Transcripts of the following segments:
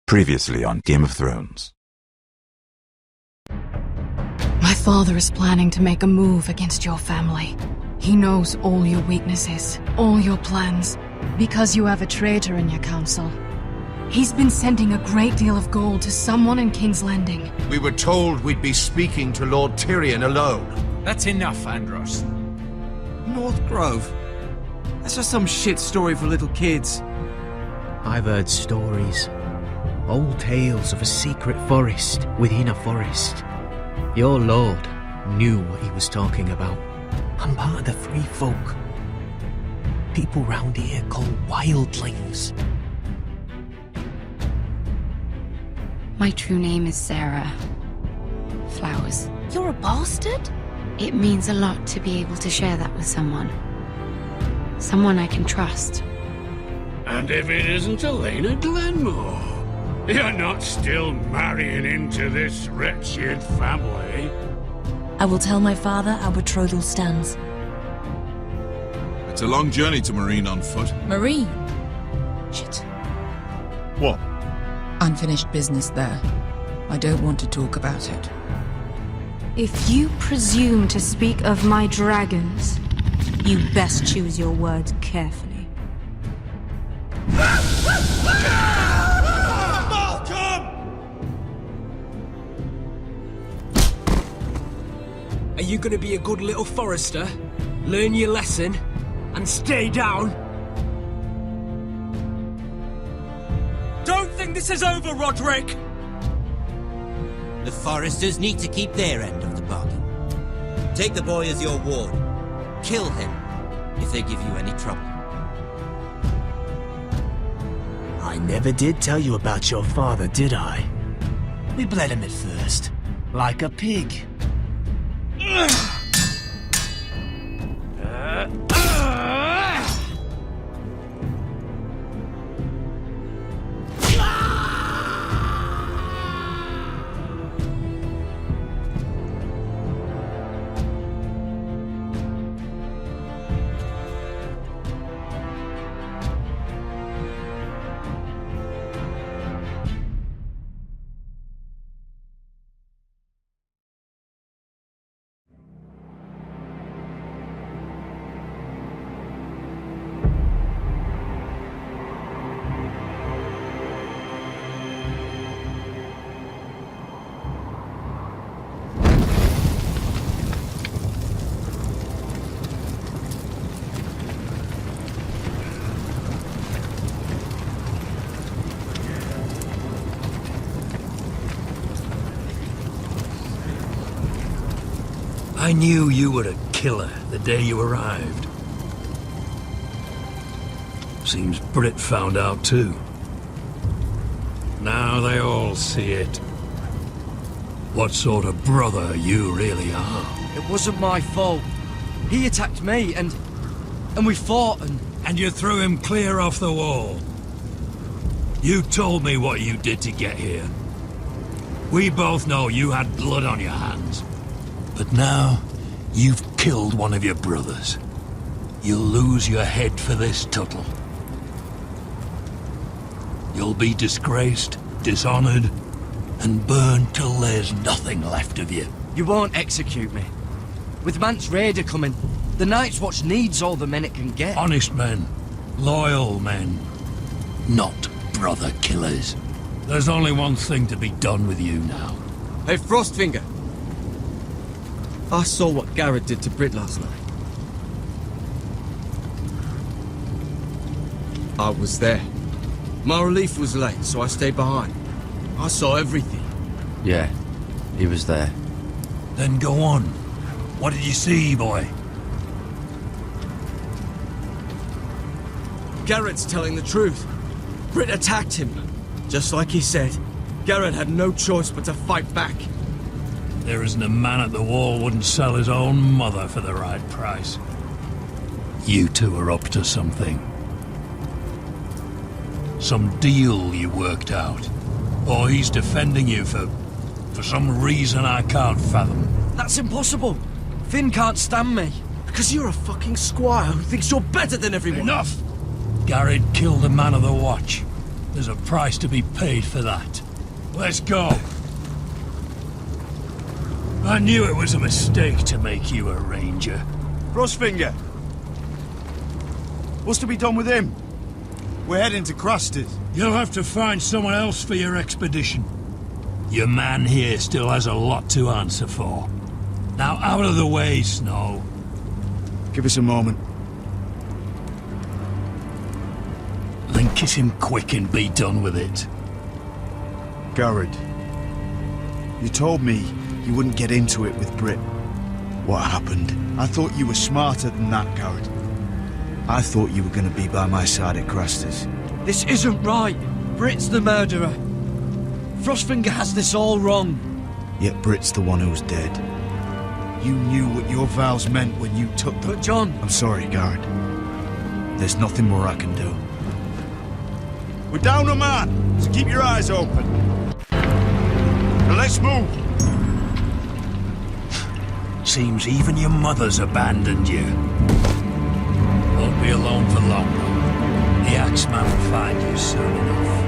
Previously on Game of Thrones. My father is planning to make a move against your family. He knows all your weaknesses, all your plans, because you have a traitor in your council. He's been sending a great deal of gold to someone in King's Landing. We were told we'd be speaking to Lord Tyrion alone. That's enough, Andros. North Grove? That's just some shit story for little kids. I've heard stories. Old tales of a secret forest within a forest. Your lord knew what he was talking about. I'm part of the free folk. People round here called wildlings. My true name is Sarah Flowers. You're a bastard? It means a lot to be able to share that with someone. Someone I can trust. And if it isn't Elena Glenmore, you're not still marrying into this wretched family. I will tell my father our betrothal stands. It's a long journey to Marine on foot. Marine? Shit. What? Unfinished business there. I don't want to talk about it. If you presume to speak of my dragons, You best choose your words carefully. Are you gonna be a good little forester? Learn your lesson? And stay down? Don't think this is over, Roderick! The foresters need to keep their end of the bargain. Take the boy as your ward. Kill him if they give you any trouble. I never did tell you about your father, did I? We bled him at first, like a pig. I knew you were a killer the day you arrived. Seems Brit found out too. Now they all see it. What sort of brother you really are. It wasn't my fault. He attacked me, and we fought, And you threw him clear off the wall. You told me what you did to get here. We both know you had blood on your hands. But now, you've killed one of your brothers. You'll lose your head for this, Tuttle. You'll be disgraced, dishonored, and burned till there's nothing left of you. You won't execute me. With Mance Raider coming, the Night's Watch needs all the men it can get. Honest men, loyal men, not brother killers. There's only one thing to be done with you now. Hey, Frostfinger. I saw what Garrett did to Brit last night. I was there. My relief was late, so I stayed behind. I saw everything. Yeah, he was there. Then go on. What did you see, boy? Garrett's telling the truth. Brit attacked him. Just like he said, Garrett had no choice but to fight back. There isn't a man at the wall wouldn't sell his own mother for the right price. You two are up to something. Some deal you worked out. Or he's defending you for some reason I can't fathom. That's impossible. Finn can't stand me. Because you're a fucking squire who thinks you're better than everyone. Enough! Garrett killed a man of the watch. There's a price to be paid for that. Let's go. I knew it was a mistake to make you a ranger. Frostfinger! What's to be done with him? We're heading to Cruster's. You'll have to find someone else for your expedition. Your man here still has a lot to answer for. Now out of the way, Snow. Give us a moment. Then kiss him quick and be done with it. Garrett, you told me you wouldn't get into it with Britt. What happened? I thought you were smarter than that, Garrett. I thought you were going to be by my side at Cruster's. This isn't right. Britt's the murderer. Frostfinger has this all wrong. Yet Britt's the one who's dead. You knew what your vows meant when you took them. But John... I'm sorry, Garrett. There's nothing more I can do. We're down a man, so keep your eyes open. Now let's move. Seems even your mother's abandoned you. Won't be alone for long, though. The Axeman will find you soon enough.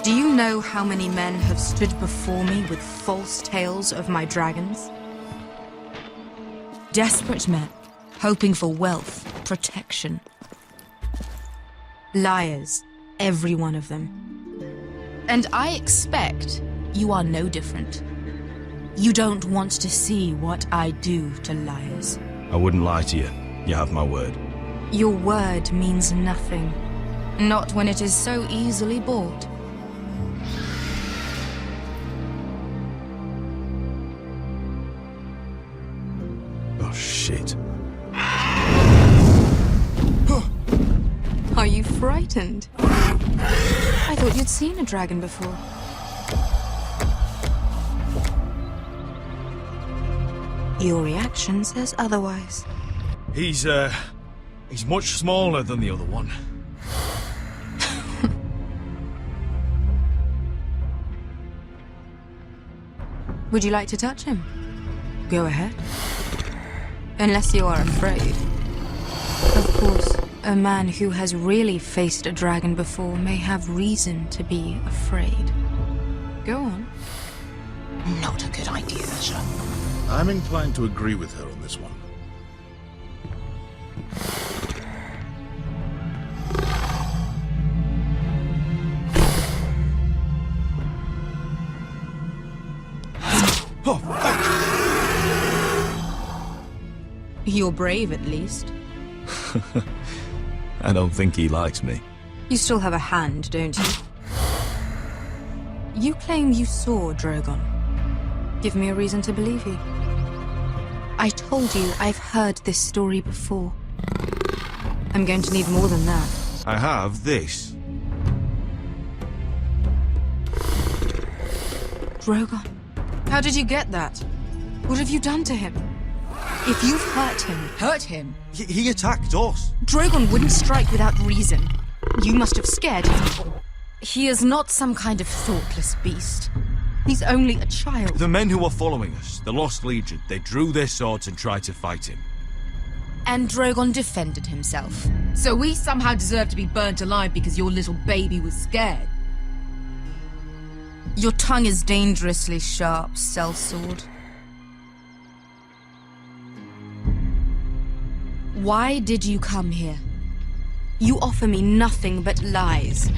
Do you know how many men have stood before me with false tales of my dragons? Desperate men, hoping for wealth, protection. Liars, every one of them. And I expect you are no different. You don't want to see what I do to liars. I wouldn't lie to you. You have my word. Your word means nothing. Not when it is so easily bought. Oh, shit. Are you frightened? I thought you'd seen a dragon before. Your reaction says otherwise. He's much smaller than the other one. Would you like to touch him? Go ahead. Unless you are afraid. Of course, a man who has really faced a dragon before may have reason to be afraid. Go on. Not a good idea, sir. I'm inclined to agree with her on this one. You're brave, at least. I don't think he likes me. You still have a hand, don't you? You claim you saw Drogon. Give me a reason to believe you. I told you I've heard this story before. I'm going to need more than that. I have this. Drogon, how did you get that? What have you done to him? If you've hurt him... Hurt him? He attacked us. Drogon wouldn't strike without reason. You must have scared him. He is not some kind of thoughtless beast. He's only a child. The men who were following us, the Lost Legion, they drew their swords and tried to fight him. And Drogon defended himself. So we somehow deserve to be burnt alive because your little baby was scared? Your tongue is dangerously sharp, sellsword. Why did you come here? You offer me nothing but lies.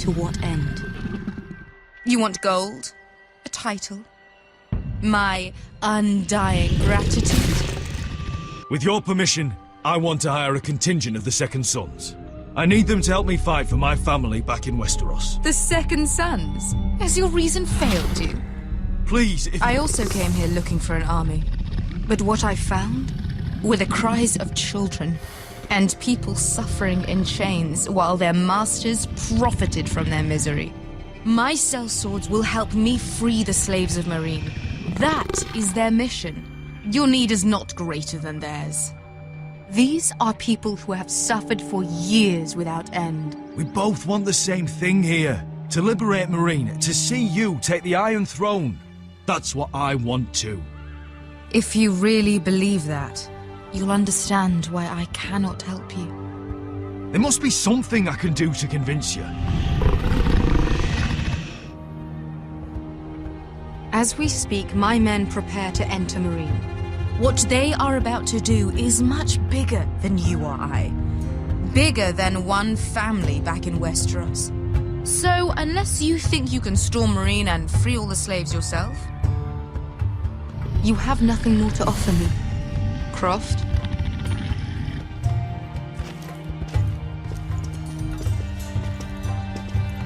To what end? You want gold? A title? My undying gratitude? With your permission, I want to hire a contingent of the Second Sons. I need them to help me fight for my family back in Westeros. The Second Sons? Has your reason failed you? Please, if I also came here looking for an army. But what I found were the cries of children and people suffering in chains while their masters profited from their misery. My sellswords will help me free the slaves of Meereen. That is their mission. Your need is not greater than theirs. These are people who have suffered for years without end. we both want the same thing here. To liberate Meereen, to see you take the Iron Throne. That's what I want too. If you really believe that, you'll understand why I cannot help you. There must be something I can do to convince you. As we speak, my men prepare to enter Meereen. What they are about to do is much bigger than you or I. Bigger than one family back in Westeros. So, unless you think you can storm Meereen and free all the slaves yourself, you have nothing more to offer me, Croft.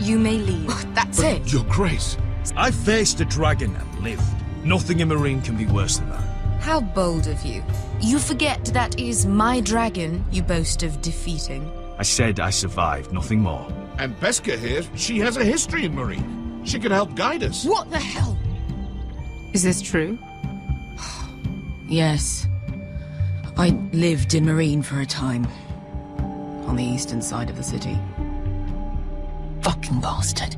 You may leave. That's it. Your Grace. I faced a dragon and lived. Nothing in Meereen can be worse than that. How bold of you. You forget that is my dragon you boast of defeating. I said I survived, nothing more. And Beskha here, she has a history in Meereen. She could help guide us. What the hell? Is this true? Yes. I lived in Meereen for a time. On the eastern side of the city. Fucking bastard.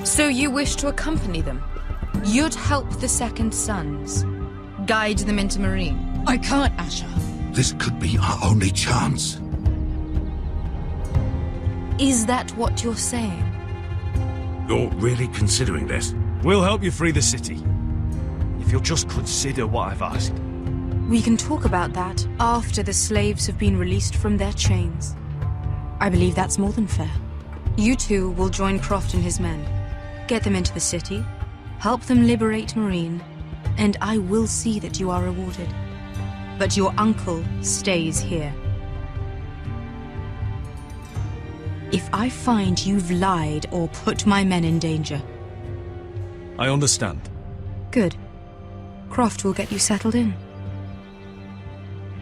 So you wish to accompany them? You'd help the Second Sons? Guide them into Meereen? I can't, Asher. This could be our only chance. Is that what you're saying? You're really considering this? We'll help you free the city. If you'll just consider what I've asked. We can talk about that after the slaves have been released from their chains. I believe that's more than fair. You two will join Croft and his men. Get them into the city, help them liberate Meereen, and I will see that you are rewarded. But your uncle stays here. If I find you've lied or put my men in danger... I understand. Good. Croft will get you settled in.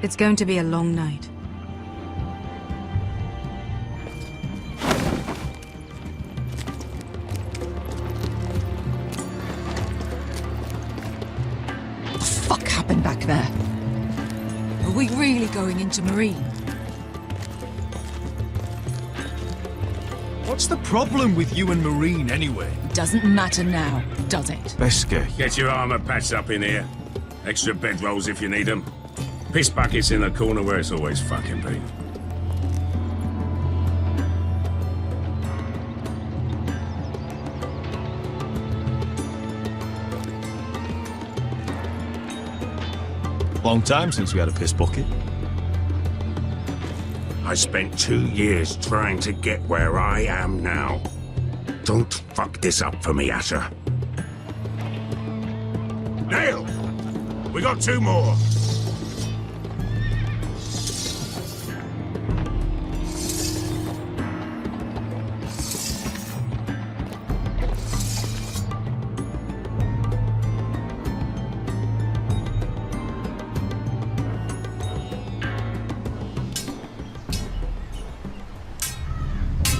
It's going to be a long night. What the fuck happened back there? Are we really going into Meereen? What's the problem with you and Meereen anyway? Doesn't matter now, does it? Beskha. Get your armor patched up in here. Extra bedrolls if you need them. Piss buckets in the corner where it's always fucking been. Long time since we had a piss bucket. I spent 2 years trying to get where I am now. Don't fuck this up for me, Asher. Nail! We got 2 more.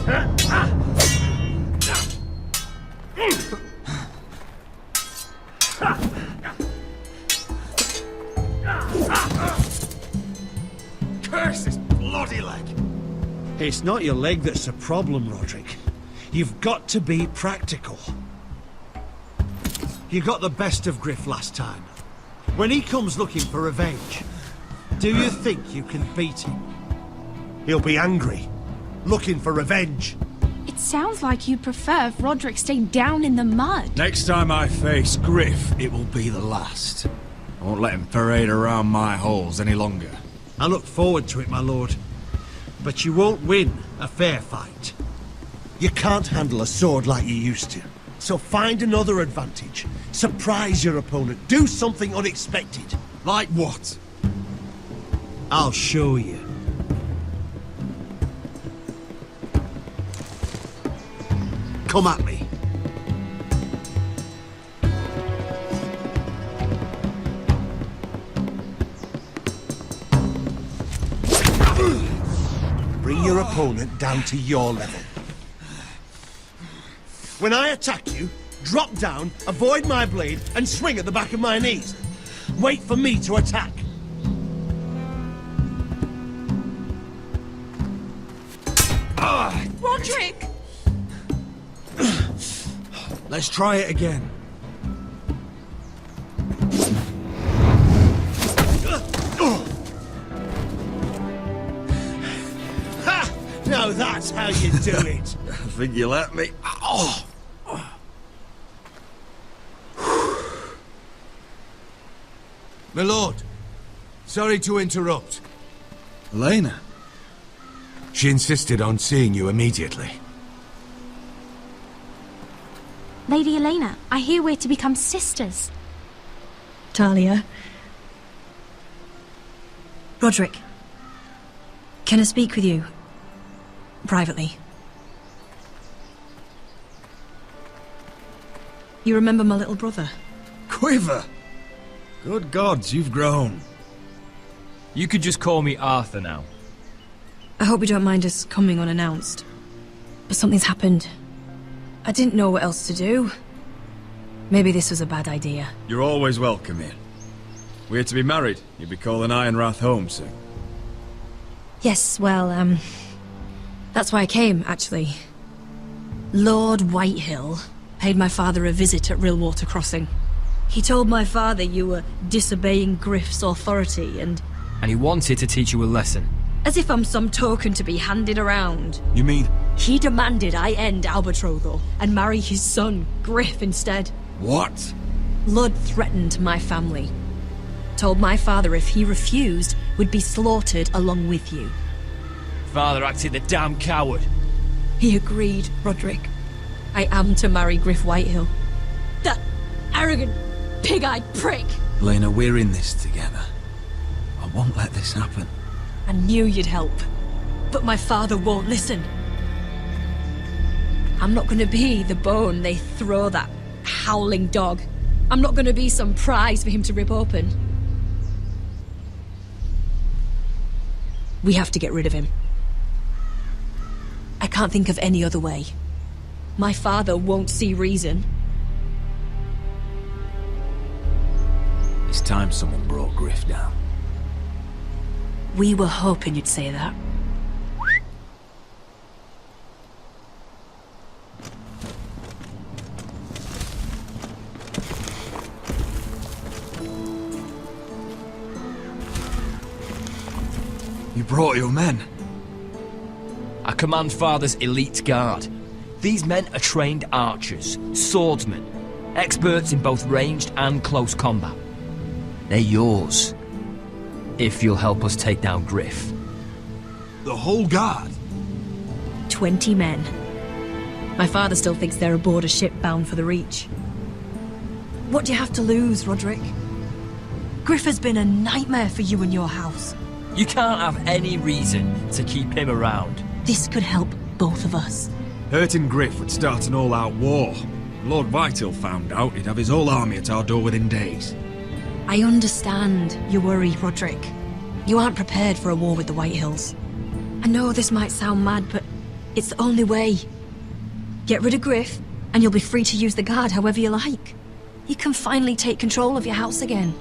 Curse this bloody leg! It's not your leg that's the problem, Roderick. You've got to be practical. You got the best of Griff last time. When he comes looking for revenge, do you think you can beat him? He'll be angry, looking for revenge. It sounds like you'd prefer if Roderick stayed down in the mud. Next time I face Griff, it will be the last. I won't let him parade around my halls any longer. I look forward to it, my lord. But you won't win a fair fight. You can't handle a sword like you used to. So find another advantage. Surprise your opponent. Do something unexpected. Like what? I'll show you. Come at me. Bring your opponent down to your level. When I attack you, drop down, avoid my blade, and swing at the back of my knees. Wait for me to attack. Roderick! Let's try it again. Ha! Now that's how you do it. I think you let me. Oh! My lord, sorry to interrupt. Elena? She insisted on seeing you immediately. Lady Elena, I hear we're to become sisters. Talia. Roderick. Can I speak with you? Privately. You remember my little brother? Quiver! Good gods, you've grown. You could just call me Arthur now. I hope you don't mind us coming unannounced. But something's happened. I didn't know what else to do. Maybe this was a bad idea. You're always welcome here. We're to be married. You'll be calling Ironrath home soon. Yes, well, that's why I came, actually. Lord Whitehill paid my father a visit at Rillwater Crossing. He told my father you were disobeying Griff's authority and he wanted to teach you a lesson. As if I'm some token to be handed around. You mean? He demanded I end our betrothal and marry his son, Griff, instead. What? Lud threatened my family. Told my father if he refused, we'd be slaughtered along with you. Father acted the damn coward. He agreed, Roderick. I am to marry Griff Whitehill. That arrogant, pig-eyed prick! Elena, we're in this together. I won't let this happen. I knew you'd help, but my father won't listen. I'm not gonna be the bone they throw that howling dog. I'm not gonna be some prize for him to rip open. We have to get rid of him. I can't think of any other way. My father won't see reason. It's time someone brought Griff down. We were hoping you'd say that. You brought your men. I command Father's elite guard. These men are trained archers, swordsmen, experts in both ranged and close combat. They're yours, if you'll help us take down Griff. The whole guard? 20 men. My father still thinks they're aboard a ship bound for the Reach. What do you have to lose, Roderick? Griff has been a nightmare for you and your house. You can't have any reason to keep him around. This could help both of us. Hurting Griff would start an all-out war. Lord Whitehill found out he'd have his whole army at our door within days. I understand your worry, Roderick. You aren't prepared for a war with the Whitehills. I know this might sound mad, but It's the only way. Get rid of Griff, and you'll be free to use the guard however you like. You can finally take control of your house again.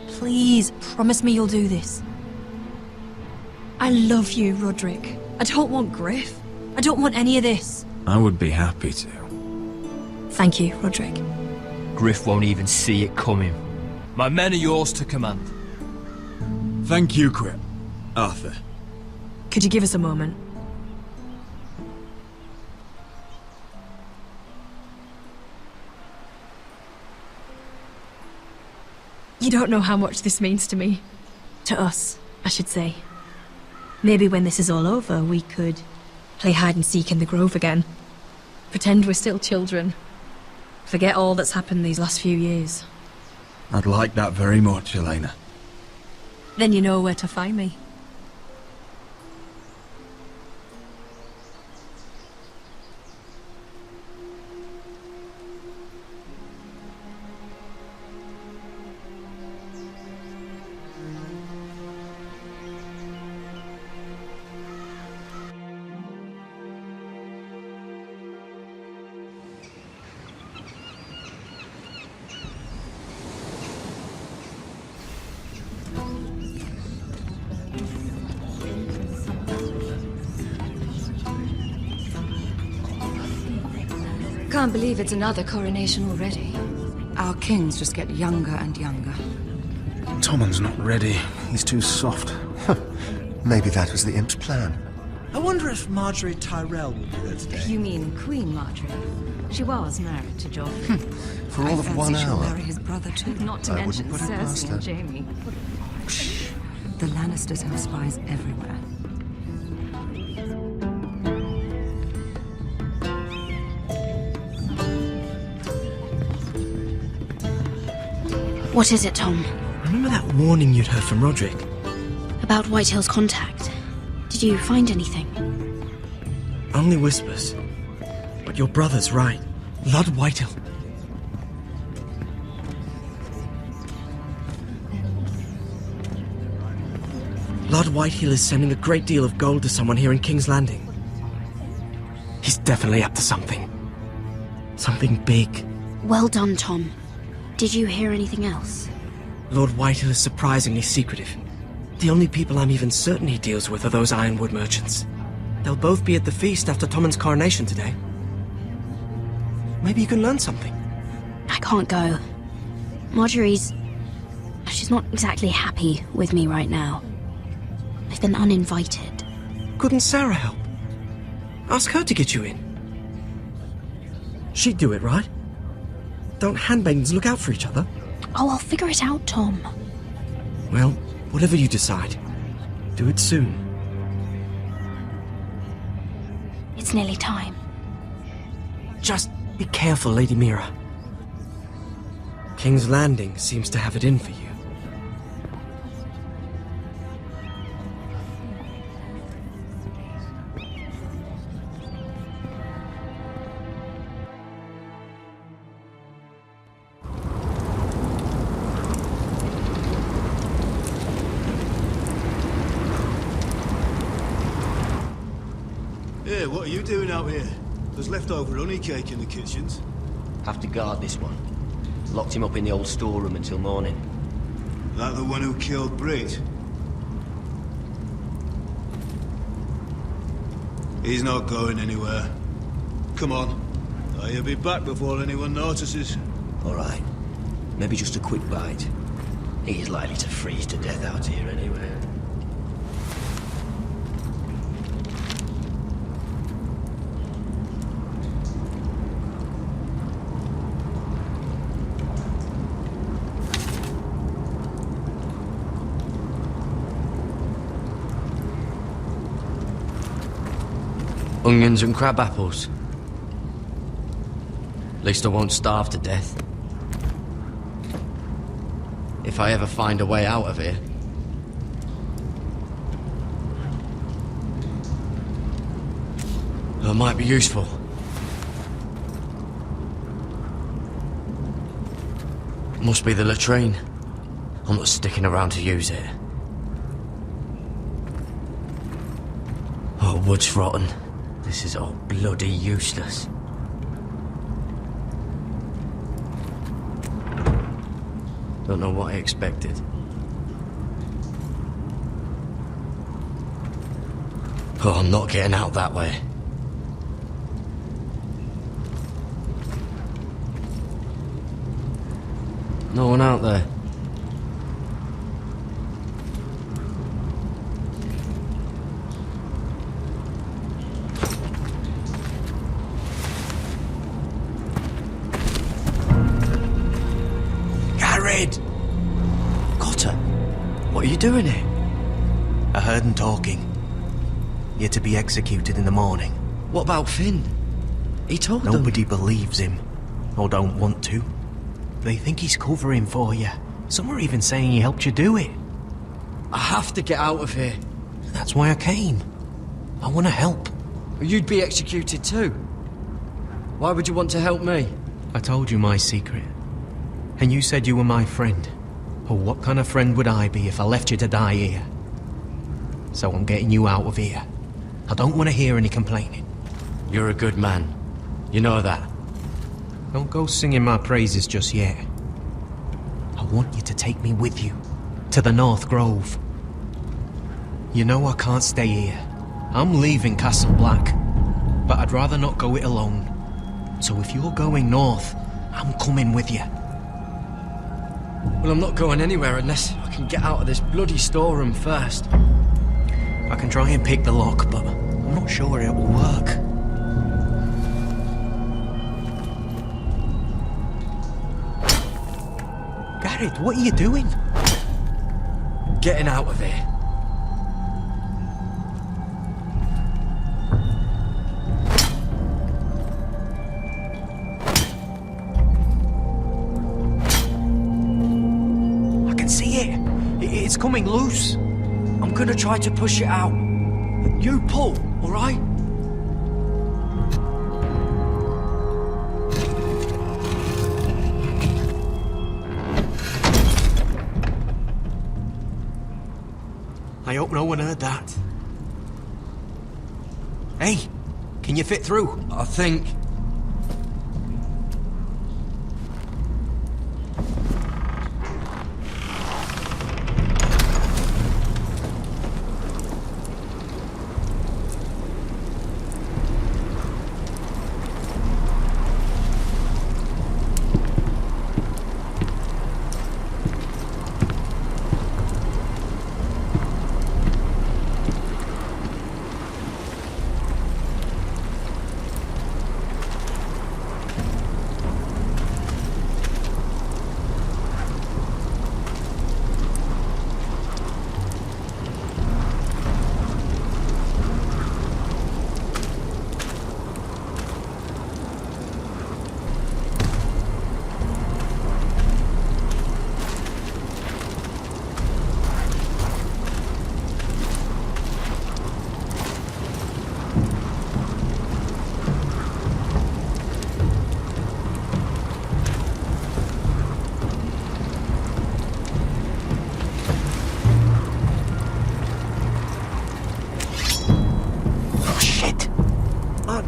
Please, promise me you'll do this. I love you, Roderick. I don't want Griff. I don't want any of this. I would be happy to. Thank you, Roderick. Griff won't even see it coming. My men are yours to command. Thank you, Crip. Arthur. Could you give us a moment? You don't know how much this means to me. To us, I should say. Maybe when this is all over, we could play hide and seek in the grove again. Pretend we're still children. Forget all that's happened these last few years. I'd like that very much, Elena. Then you know where to find me. Can't believe it's another coronation already. Our kings just get younger and younger. Tommen's not ready. He's too soft. Maybe that was the imp's plan. I wonder if Marjorie Tyrell will be there today. You mean Queen Marjorie? She was married to Joffrey. For all of 1 She'll hour. marry his brother too. Not to I mention wouldn't put it past Cersei her. and Jaime. The Lannisters have spies everywhere. What is it, Tom? Remember that warning you'd heard from Roderick? About Whitehill's contact. Did you find anything? Only whispers. But your brother's right. Lord Whitehill. Lord Whitehill is sending a great deal of gold to someone here in King's Landing. He's definitely up to something. Something big. Well done, Tom. Did you hear anything else? Lord Whitehill is surprisingly secretive. The only people I'm even certain he deals with are those ironwood merchants. They'll both be at the feast after Tommen's coronation today. Maybe you can learn something. I can't go. She's not exactly happy with me right now. I've been uninvited. Couldn't Sarah help? Ask her to get you in. She'd do it, right? Don't handmaidens look out for each other? Oh, I'll figure it out, Tom. Well, whatever you decide, do it soon. It's nearly time. Just be careful, Lady Mira. King's Landing seems to have it in for you. Hey, what are you doing out here? There's leftover honey cake in the kitchens. Have to guard this one. Locked him up in the old storeroom until morning. That the one who killed Brit? He's not going anywhere. Come on. He'll be back before anyone notices. All right. Maybe just a quick bite. He is likely to freeze to death out here anyway. Onions and crab apples. At least I won't starve to death. If I ever find a way out of here. That might be useful. Must be the latrine. I'm not sticking around to use it. Oh, wood's rotten. This is all bloody useless. Don't know what I expected. Oh, I'm not getting out that way. No one out there. Garrett! Cotter, what are you doing here? I heard him talking. You're to be executed in the morning. What about Finn? He told them. Nobody believes him, or don't want to. They think he's covering for you. Some are even saying he helped you do it. I have to get out of here. That's why I came. I want to help. You'd be executed too. Why would you want to help me? I told you my secret. And you said you were my friend. Oh, what kind of friend would I be if I left you to die here? So I'm getting you out of here. I don't want to hear any complaining. You're a good man. You know that. Don't go singing my praises just yet. I want you to take me with you. To the North Grove. You know I can't stay here. I'm leaving Castle Black. But I'd rather not go it alone. So if you're going north, I'm coming with you. Well, I'm not going anywhere unless I can get out of this bloody storeroom first. I can try and pick the lock, but I'm not sure it will work. Garrett, what are you doing? Getting out of here. I can see it. It's coming loose. I'm gonna try to push it out. You pull, all right? I hope no one heard that. Hey, can you fit through? I think.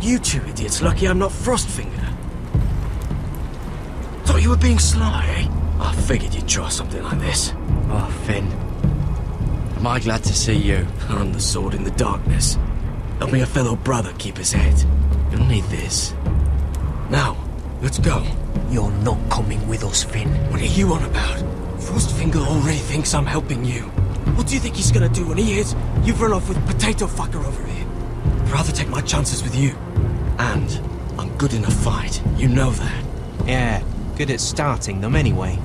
You two idiots lucky I'm not Frostfinger. Thought you were being sly, eh? I figured you'd try something like this. Oh, Finn. Am I glad to see you? I'm the sword in the darkness. Helping a fellow brother keep his head. You'll need this. Now, let's go. You're not coming with us, Finn. What are you on about? Frostfinger already thinks I'm helping you. What do you think he's gonna do when he hears you've run off with Potato Fucker over here? I'd rather take my chances with you. And I'm good in a fight. You know that. Yeah, good at starting them anyway.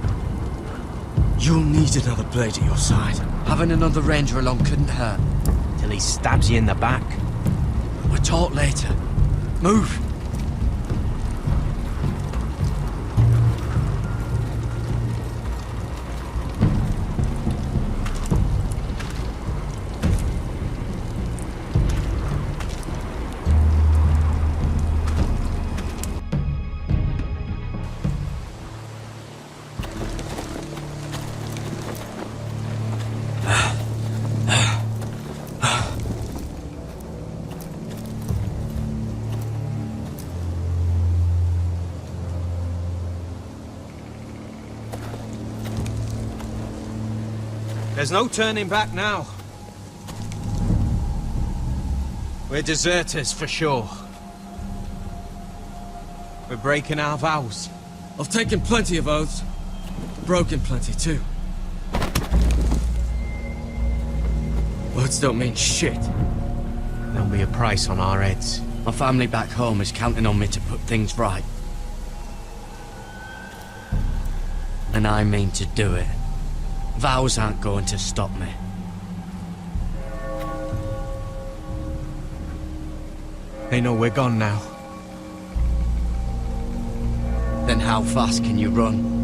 You'll need another blade at your side. Having another ranger along couldn't hurt. Till he stabs you in the back. We'll talk later. Move! There's no turning back now. We're deserters for sure. We're breaking our vows. I've taken plenty of oaths. Broken plenty too. Words don't mean shit. There'll be a price on our heads. My family back home is counting on me to put things right. And I mean to do it. Vows aren't going to stop me. They know we're gone now. Then how fast can you run?